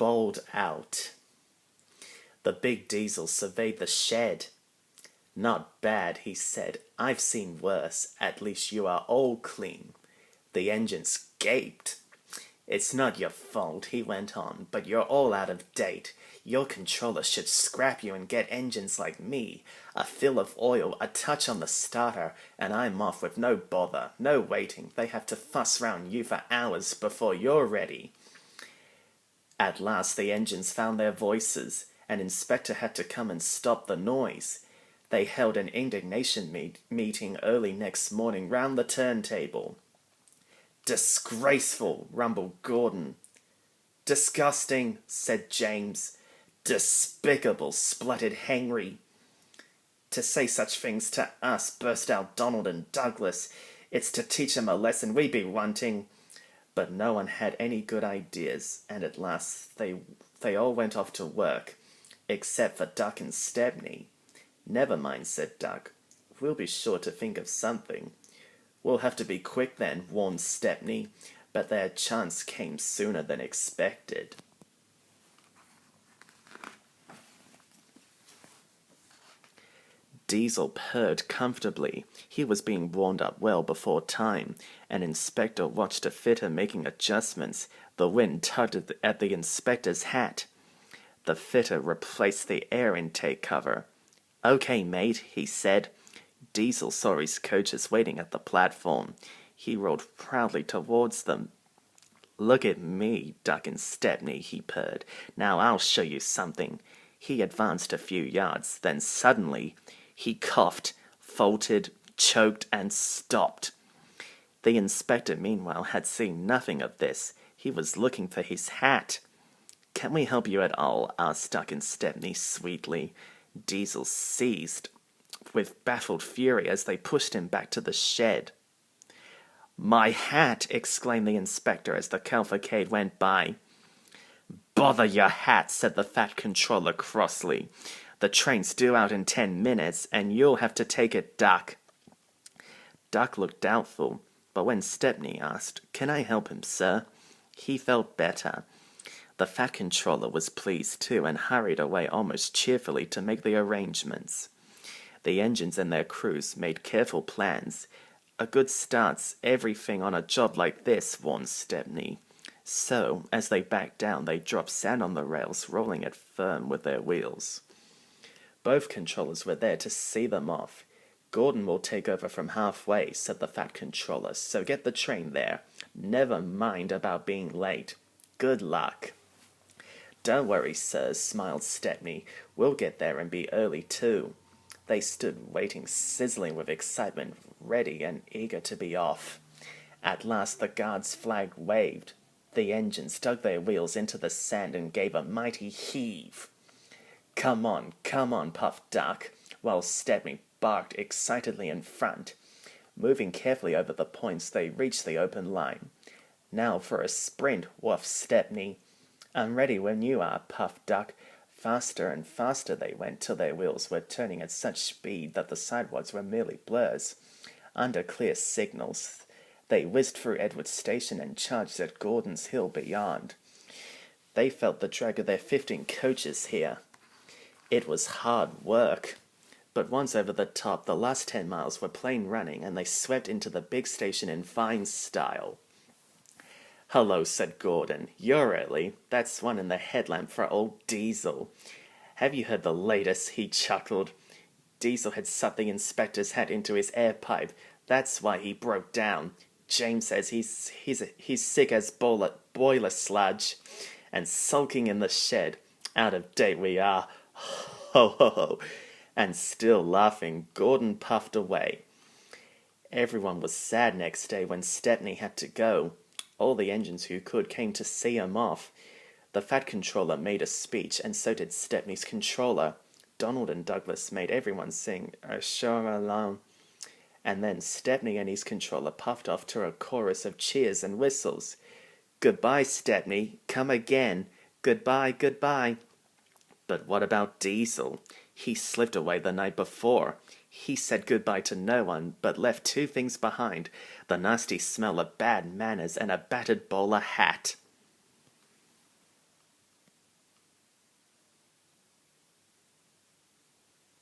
bawled out. The big Diesel surveyed the shed. "Not bad," he said. "I've seen worse. At least you are all clean." The engines gaped. "It's not your fault," he went on, "but you're all out of date. Your controller should scrap you and get engines like me. A fill of oil, a touch on the starter, and I'm off with no bother, no waiting. They have to fuss round you for hours before you're ready." At last the engines found their voices. An inspector had to come and stop the noise. They held an indignation meeting early next morning round the turntable. "Disgraceful," rumbled Gordon. "Disgusting," said James. "Despicable," spluttered Henry. "To say such things to us," burst out Donald and Douglas. "It's to teach 'em a lesson we be wanting." But no one had any good ideas, and at last they all went off to work, except for Duck and Stepney. "Never mind," said Duck. "We'll be sure to think of something." "We'll have to be quick then," warned Stepney, but their chance came sooner than expected. Diesel purred comfortably. He was being warmed up well before time. An inspector watched a fitter making adjustments. The wind tugged at the inspector's hat. The fitter replaced the air intake cover. "Okay, mate," he said. Diesel saw his coaches waiting at the platform. He rolled proudly towards them. "Look at me, Duck and Stepney," he purred. "Now I'll show you something." He advanced a few yards, then suddenly he coughed, faltered, choked, and stopped. The inspector, meanwhile, had seen nothing of this. He was looking for his hat. "Can we help you at all?" asked Duck and Stepney sweetly. Diesel seized with baffled fury as they pushed him back to the shed. "My hat!" exclaimed the inspector as the cavalcade went by. "Bother your hat," said the fat controller crossly. "The train's due out in 10 minutes, and you'll have to take it, Duck." Duck looked doubtful, but when Stepney asked, "Can I help him, sir?" he felt better. The fat controller was pleased too and hurried away almost cheerfully to make the arrangements. The engines and their crews made careful plans. "A good start's everything on a job like this," warned Stepney. So, as they backed down, they dropped sand on the rails, rolling it firm with their wheels. Both controllers were there to see them off. "Gordon will take over from halfway," said the fat controller, "so get the train there. Never mind about being late. Good luck." "Don't worry, sir," smiled Stepney. "We'll get there and be early too." They stood waiting, sizzling with excitement, ready and eager to be off. At last the guard's flag waved. The engines dug their wheels into the sand and gave a mighty heave. Come on," puffed Duck, while Stepney barked excitedly in front. Moving carefully over the points, they reached the open line. "Now for a sprint," whuffed Stepney. "I'm ready when you are," puffed Duck. Faster and faster they went till their wheels were turning at such speed that the sidewalks were merely blurs. Under clear signals, they whizzed through Edward Station and charged at Gordon's Hill beyond. They felt the drag of their 15 coaches here. It was hard work. But once over the top, the last 10 miles were plain running, and they swept into the big station in fine style. "Hello," said Gordon. "You're early. That's one in the headlamp for old Diesel." "Have you heard the latest?" he chuckled. Diesel had sucked the inspector's hat into his air pipe. That's why he broke down. James says he's sick as boiler sludge, and sulking in the shed. Out of date we are. Ho, ho, ho. And still laughing, Gordon puffed away. Everyone was sad next day when Stepney had to go. All the engines who could came to see him off. The fat controller made a speech, and so did Stepney's controller. Donald and Douglas made everyone sing "Ashore Alone," and then Stepney and his controller puffed off to a chorus of cheers and whistles. "Goodbye, Stepney. Come again. Goodbye, goodbye." But what about Diesel? He slipped away the night before. He said goodbye to no one, but left two things behind: the nasty smell of bad manners and a battered bowler hat.